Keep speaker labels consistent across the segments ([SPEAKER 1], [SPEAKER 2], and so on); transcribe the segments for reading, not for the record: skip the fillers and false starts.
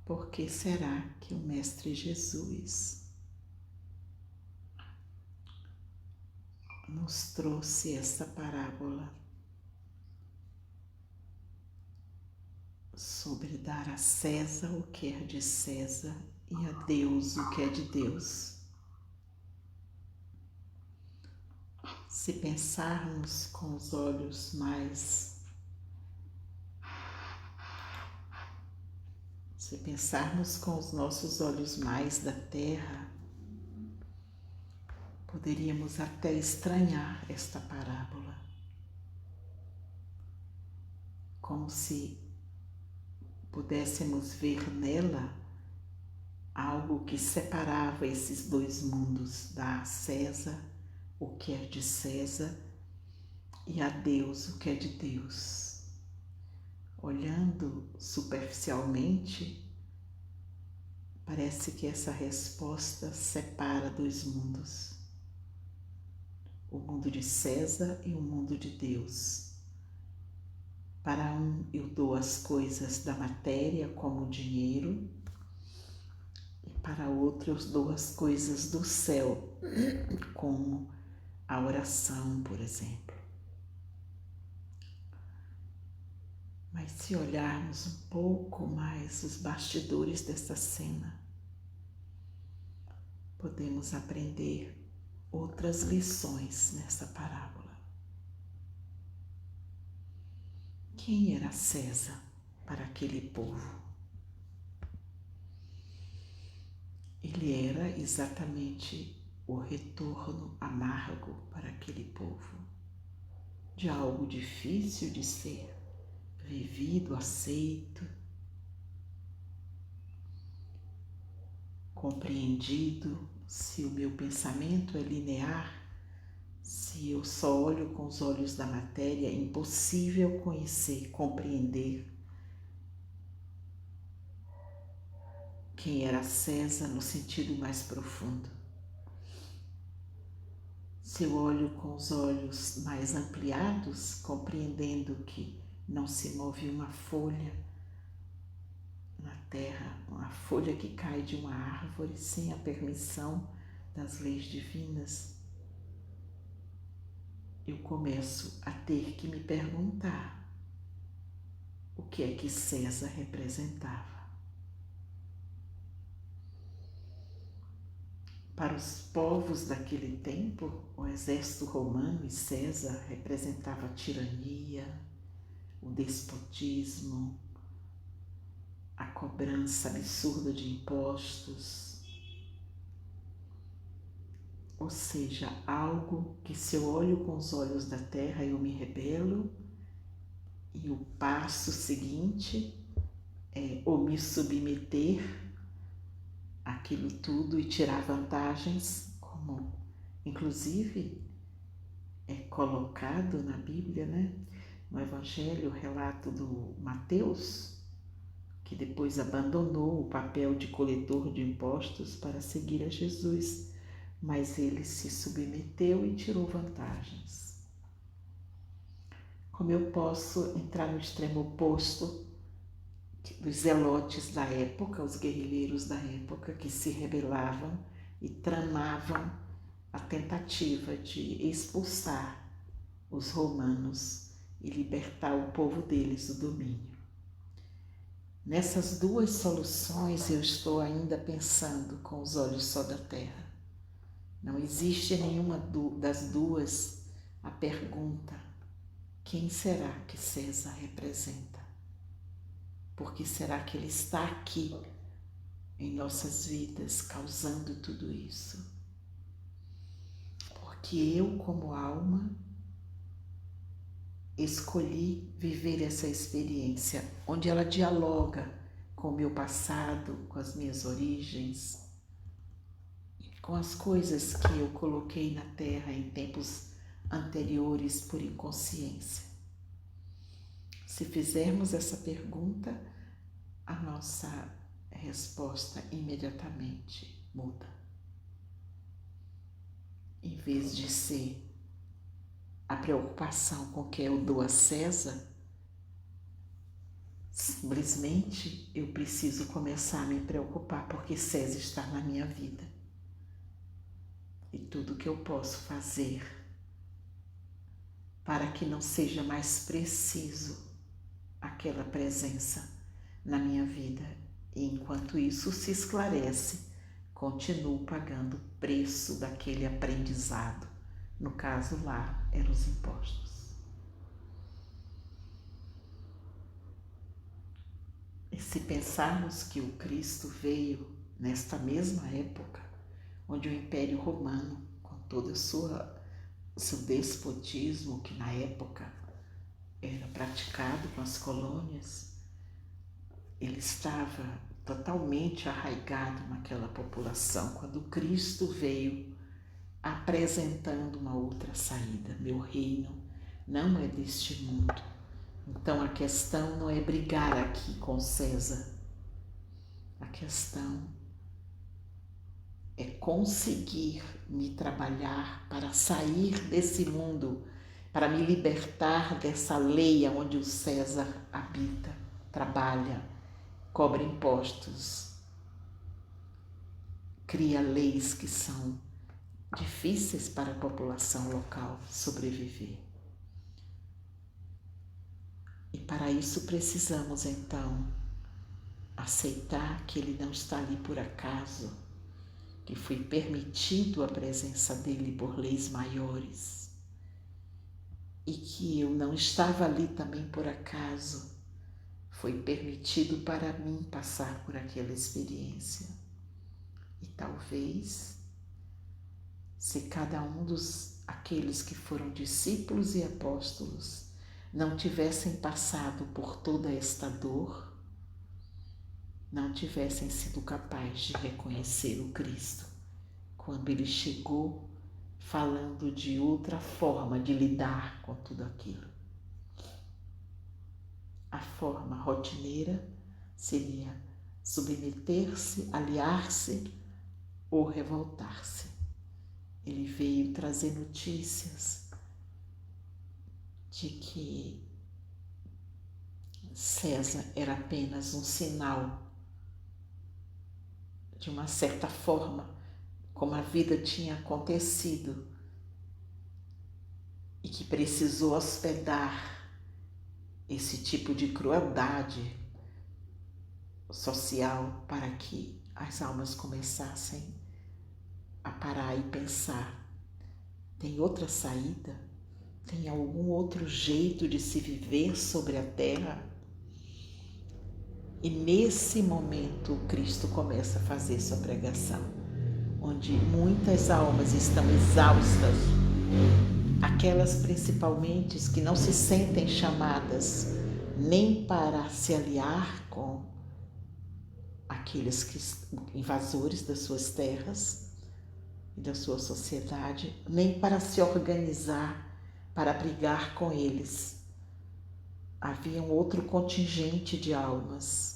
[SPEAKER 1] Por que será que o Mestre Jesus nos trouxe esta parábola sobre dar a César o que é de César e a Deus o que é de Deus? Se pensarmos com os olhos mais Se pensarmos com os nossos olhos mais da terra, poderíamos até estranhar esta parábola, como se pudéssemos ver nela algo que separava esses dois mundos, dá a César o que é de César e a Deus o que é de Deus. Olhando superficialmente, parece que essa resposta separa dois mundos, o mundo de César e o mundo de Deus. Para um eu dou as coisas da matéria como o dinheiro, e para outro eu dou as coisas do céu, como a oração, por exemplo. Mas se olharmos um pouco mais os bastidores desta cena, podemos aprender outras lições nesta parábola. Quem era César para aquele povo? Ele era exatamente o retorno amargo para aquele povo, de algo difícil de ser vivido, aceito, compreendido. Se o meu pensamento é linear, se eu só olho com os olhos da matéria, é impossível conhecer, compreender quem era César no sentido mais profundo. Se eu olho com os olhos mais ampliados, compreendendo que não se move uma folha na terra, uma folha que cai de uma árvore sem a permissão das leis divinas, eu começo a ter que me perguntar o que é que César representava. Para os povos daquele tempo, o exército romano e César representava a tirania, o despotismo, a cobrança absurda de impostos, ou seja, algo que se eu olho com os olhos da terra eu me rebelo, e o passo seguinte é ou me submeter àquilo tudo e tirar vantagens, como inclusive é colocado na Bíblia, né? No Evangelho, o relato do Mateus, que depois abandonou o papel de coletor de impostos para seguir a Jesus, mas ele se submeteu e tirou vantagens. Como eu posso entrar no extremo oposto dos zelotes da época, os guerrilheiros da época que se rebelavam e tramavam a tentativa de expulsar os romanos e libertar o povo deles do domínio. Nessas duas soluções eu estou ainda pensando com os olhos só da terra. Não existe nenhuma das duas a pergunta: quem será que César representa? Por que será que ele está aqui em nossas vidas causando tudo isso? Porque eu, como alma, escolhi viver essa experiência onde ela dialoga com o meu passado, com as minhas origens, com as coisas que eu coloquei na terra em tempos anteriores por inconsciência. Se fizermos essa pergunta, a nossa resposta imediatamente muda. Em vez de ser a preocupação com o que eu dou a César, Simplesmente eu preciso começar a me preocupar porque César está na minha vida. E tudo que eu posso fazer para que não seja mais preciso aquela presença na minha vida. E enquanto isso se esclarece, continuo pagando o preço daquele aprendizado. No caso lá, eram os impostos. E se pensarmos que o Cristo veio nesta mesma época, onde o Império Romano, com todo o seu despotismo, que na época era praticado com as colônias, ele estava totalmente arraigado naquela população, quando Cristo veio apresentando uma outra saída. Meu reino não é deste mundo. Então a questão não é brigar aqui com César. A questão é conseguir me trabalhar para sair desse mundo, para me libertar dessa lei onde o César habita, trabalha, cobra impostos, cria leis que são difíceis para a população local sobreviver. E para isso precisamos então aceitar que ele não está ali por acaso, que foi permitido a presença dele por leis maiores e que eu não estava ali também por acaso, foi permitido para mim passar por aquela experiência. E talvez, se cada um aqueles que foram discípulos e apóstolos não tivessem passado por toda esta dor, não tivessem sido capazes de reconhecer o Cristo quando ele chegou falando de outra forma de lidar com tudo aquilo. A forma rotineira seria submeter-se, aliar-se ou revoltar-se. Ele veio trazer notícias de que César era apenas um sinal de uma certa forma, como a vida tinha acontecido e que precisou hospedar esse tipo de crueldade social para que as almas começassem a parar e pensar: tem outra saída? Tem algum outro jeito de se viver sobre a terra? E nesse momento Cristo começa a fazer sua pregação, onde muitas almas estão exaustas, aquelas principalmente que não se sentem chamadas nem para se aliar com aqueles invasores das suas terras e da sua sociedade, nem para se organizar para brigar com eles. Havia um outro contingente de almas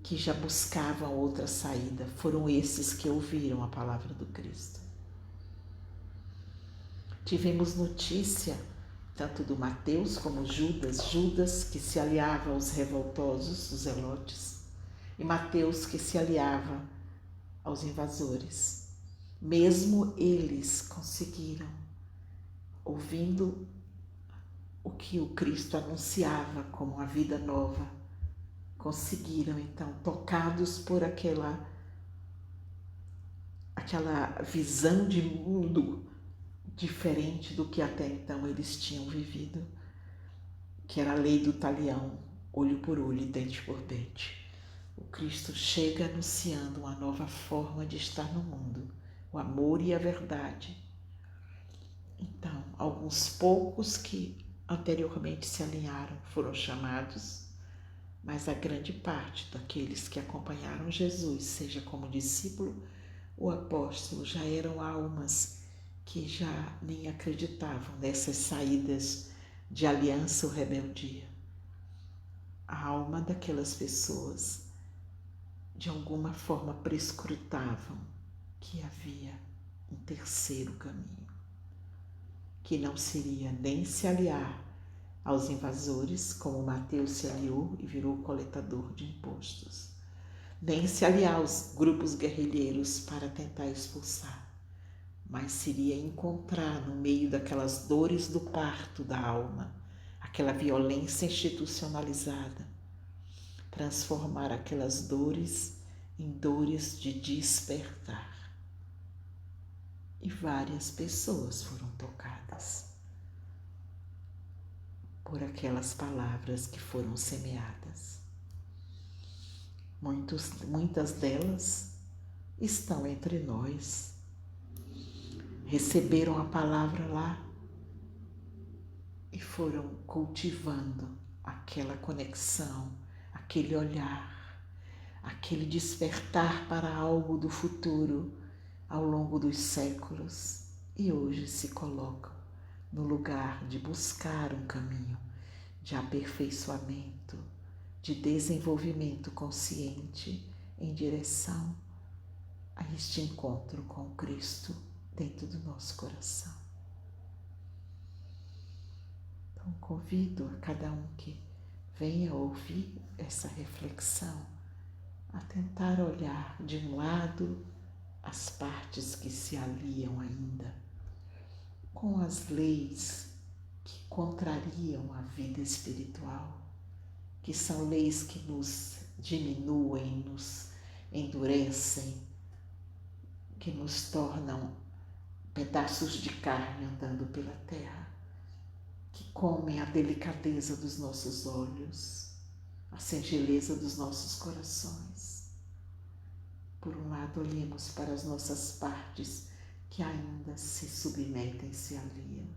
[SPEAKER 1] que já buscavam outra saída. Foram esses que ouviram a palavra do Cristo. Tivemos notícia tanto do Mateus como Judas que se aliava aos revoltosos, os zelotes, e Mateus que se aliava aos invasores. Mesmo eles conseguiram, ouvindo o que o Cristo anunciava como a vida nova, conseguiram então, tocados por aquela visão de mundo diferente do que até então eles tinham vivido, que era a lei do talião, olho por olho, dente por dente. O Cristo chega anunciando uma nova forma de estar no mundo, o amor e a verdade. Então, alguns poucos que anteriormente se alinharam foram chamados, mas a grande parte daqueles que acompanharam Jesus, seja como discípulo ou apóstolo, já eram almas que já nem acreditavam nessas saídas de aliança ou rebeldia. A alma daquelas pessoas de alguma forma prescrutavam que havia um terceiro caminho, que não seria nem se aliar aos invasores, como Mateus se aliou e virou coletador de impostos, nem se aliar aos grupos guerrilheiros para tentar expulsar, mas seria encontrar no meio daquelas dores do parto da alma, aquela violência institucionalizada, transformar aquelas dores em dores de despertar. E várias pessoas foram tocadas por aquelas palavras que foram semeadas. Muitas delas estão entre nós, receberam a palavra lá e foram cultivando aquela conexão, aquele olhar, aquele despertar para algo do futuro ao longo dos séculos, e hoje se colocam no lugar de buscar um caminho de aperfeiçoamento, de desenvolvimento consciente em direção a este encontro com Cristo dentro do nosso coração. Então, convido a cada um que venha ouvir essa reflexão a tentar olhar de um lado as partes que se aliam ainda com as leis que contrariam a vida espiritual, que são leis que nos diminuem, nos endurecem, que nos tornam pedaços de carne andando pela terra, que comem a delicadeza dos nossos olhos, a singeleza dos nossos corações. Por um lado, olhemos para as nossas partes que ainda se submetem, se aliam.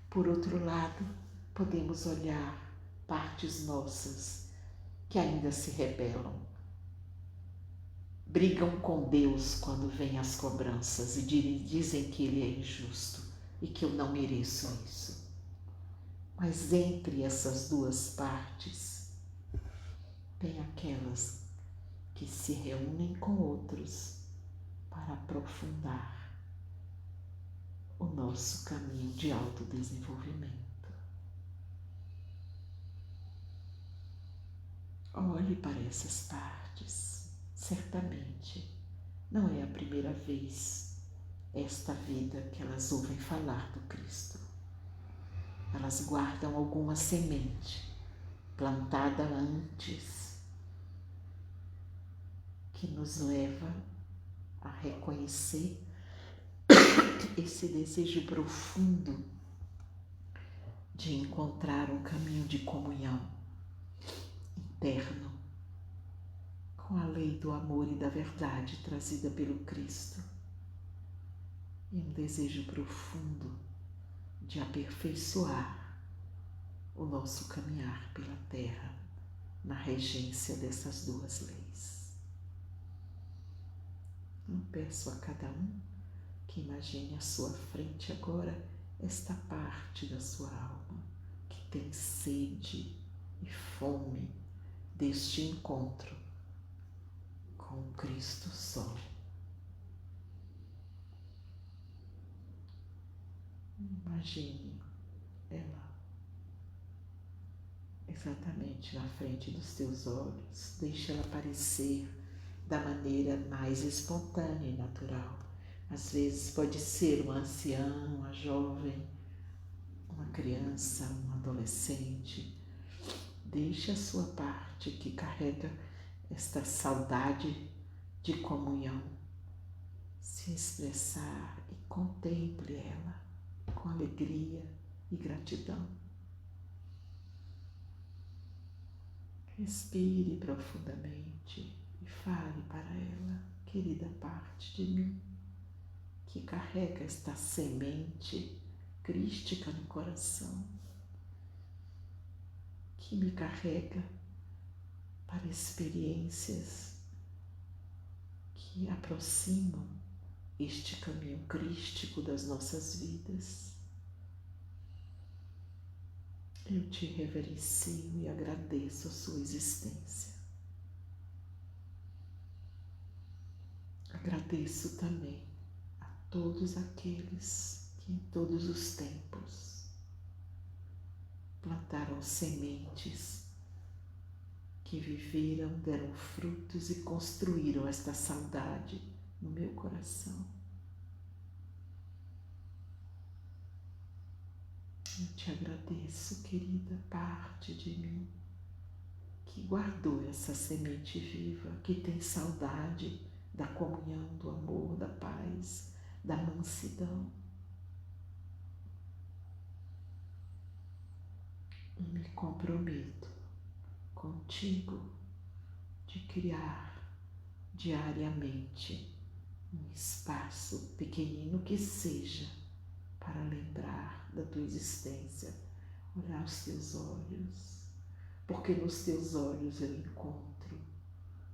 [SPEAKER 1] Por outro lado, podemos olhar partes nossas que ainda se rebelam, brigam com Deus quando vêm as cobranças e dizem que Ele é injusto e que eu não mereço isso. Mas entre essas duas partes, tem aquelas que se reúnem com outros para aprofundar o nosso caminho de autodesenvolvimento. Olhe para essas partes. Certamente não é a primeira vez esta vida que elas ouvem falar do Cristo. Elas guardam alguma semente plantada antes que nos leva a reconhecer esse desejo profundo de encontrar um caminho de comunhão interno com a lei do amor e da verdade trazida pelo Cristo, e um desejo profundo de aperfeiçoar o nosso caminhar pela terra na regência dessas duas leis. Eu peço a cada um que imagine à sua frente agora esta parte da sua alma que tem sede e fome deste encontro com o Cristo Sol. Imagine ela exatamente na frente dos teus olhos. Deixa ela aparecer da maneira mais espontânea e natural. Às vezes pode ser um ancião, uma jovem, uma criança, um adolescente. Deixe a sua parte que carrega esta saudade de comunhão se expressar e contemple ela com alegria e gratidão. Respire profundamente e fale para ela: querida parte de mim, que carrega esta semente crística no coração, que me carrega para experiências que aproximam este caminho crístico das nossas vidas. Eu te reverencio e agradeço a sua existência. Agradeço também a todos aqueles que em todos os tempos plantaram sementes que viveram, deram frutos e construíram esta saudade no meu coração. Eu te agradeço, querida parte de mim, que guardou essa semente viva, que tem saudade da comunhão, do amor, da paz, da mansidão. E me comprometo contigo de criar diariamente um espaço pequenino que seja para lembrar da tua existência, olhar os teus olhos, porque nos teus olhos eu encontro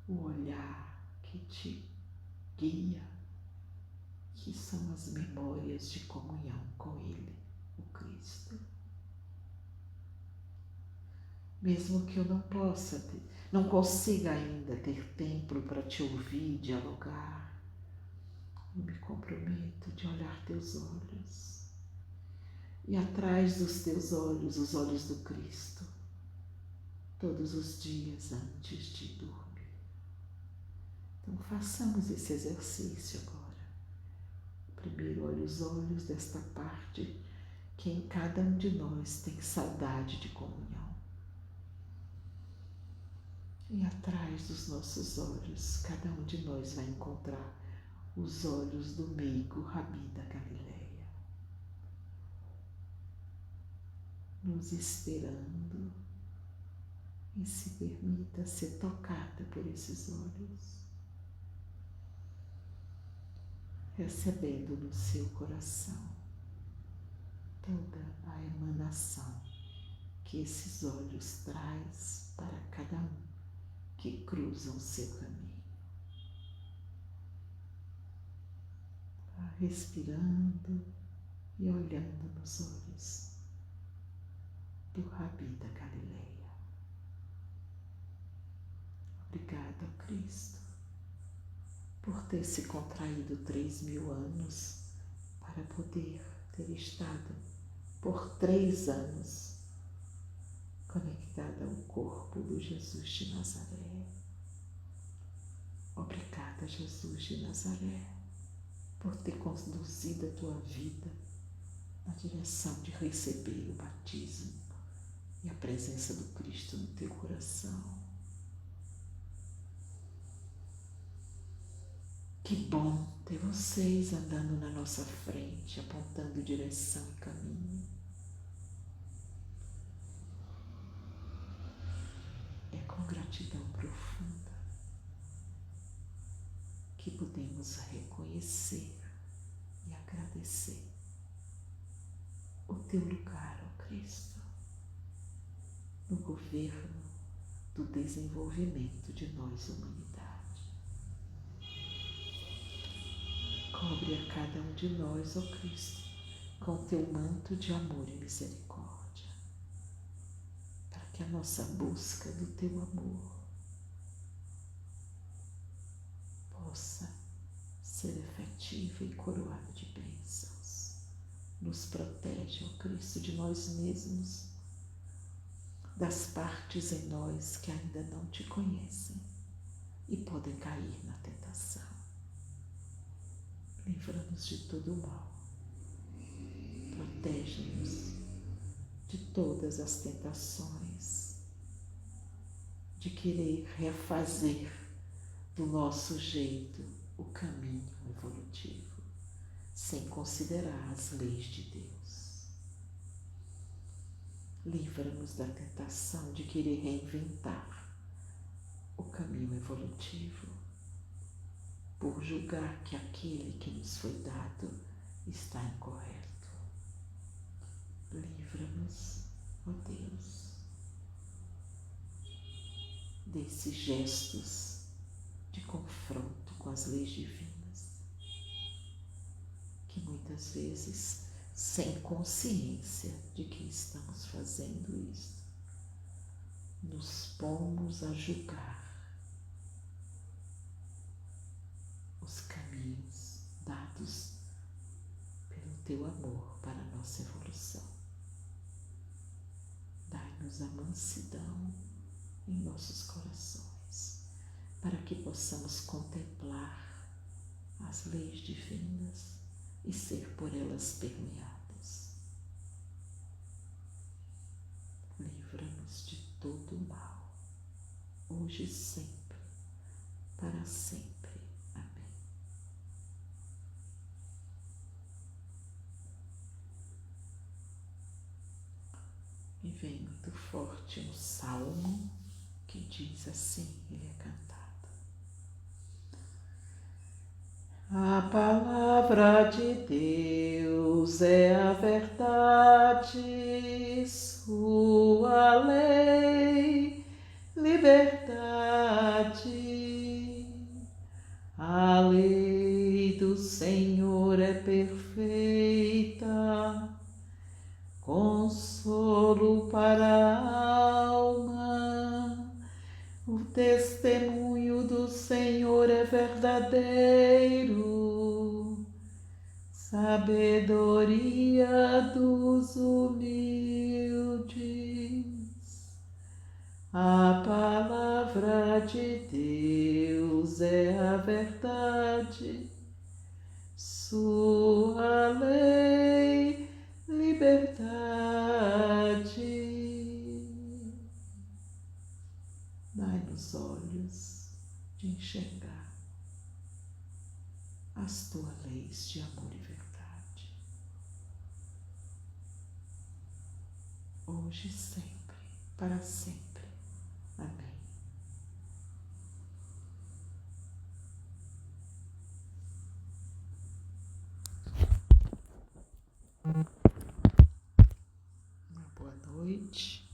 [SPEAKER 1] o olhar que te guia, que são as memórias de comunhão com Ele, o Cristo. Mesmo que eu não consiga ainda ter tempo para te ouvir, dialogar, eu me comprometo de olhar teus olhos e atrás dos teus olhos, os olhos do Cristo, todos os dias antes de dormir. Então façamos esse exercício agora. Primeiro, olhe os olhos desta parte que em cada um de nós tem saudade de comunhão. E atrás dos nossos olhos, cada um de nós vai encontrar os olhos do meigo Rabi da Galileia, nos esperando, e se permita ser tocada por esses olhos, recebendo no seu coração toda a emanação que esses olhos traz para cada um que cruzam o seu caminho. Vá respirando e olhando nos olhos do Rabi da Galileia. Obrigada, Cristo, por ter se contraído 3.000 anos para poder ter estado por 3 anos conectada ao corpo do Jesus de Nazaré. Obrigada, Jesus de Nazaré, por ter conduzido a tua vida na direção de receber o batismo e a presença do Cristo no teu coração. Que bom ter vocês andando na nossa frente, apontando direção e caminho. É com gratidão profunda que podemos reconhecer e agradecer o teu lugar, ó Cristo, no governo do desenvolvimento de nós, humanidade. Cobre a cada um de nós, ó Cristo, com o teu manto de amor e misericórdia, para que a nossa busca do teu amor possa ser efetiva e coroada de bênçãos. Nos protege, ó Cristo, de nós mesmos, das partes em nós que ainda não te conhecem e podem cair na tentação. Livra-nos de todo o mal. Protege-nos de todas as tentações de querer refazer do nosso jeito o caminho evolutivo, sem considerar as leis de Deus. Livra-nos da tentação de querer reinventar o caminho evolutivo, por julgar que aquele que nos foi dado está incorreto. Livra-nos, ó Deus, desses gestos de confronto com as leis divinas, que muitas vezes, sem consciência de que estamos fazendo isso, nos pomos a julgar os caminhos dados pelo teu amor para a nossa evolução. dai-nos a mansidão em nossos corações, para que possamos contemplar as leis divinas e ser por elas permeados. Livra-nos de todo o mal, hoje e sempre, para sempre. Amém. E vem muito forte um salmo que diz assim, ele é cantado. A palavra de Deus é a verdade, sua lei, liberdade. A lei do Senhor é perfeita, consolo para a alma. O testemunho do Senhor é verdadeiro, sabedoria dos humildes. A palavra de Deus é a verdade, sua lei, liberdade. Dai-nos olhos de enxergar as tuas leis de amor e verdade, hoje e sempre, para sempre. Amém. Uma boa noite.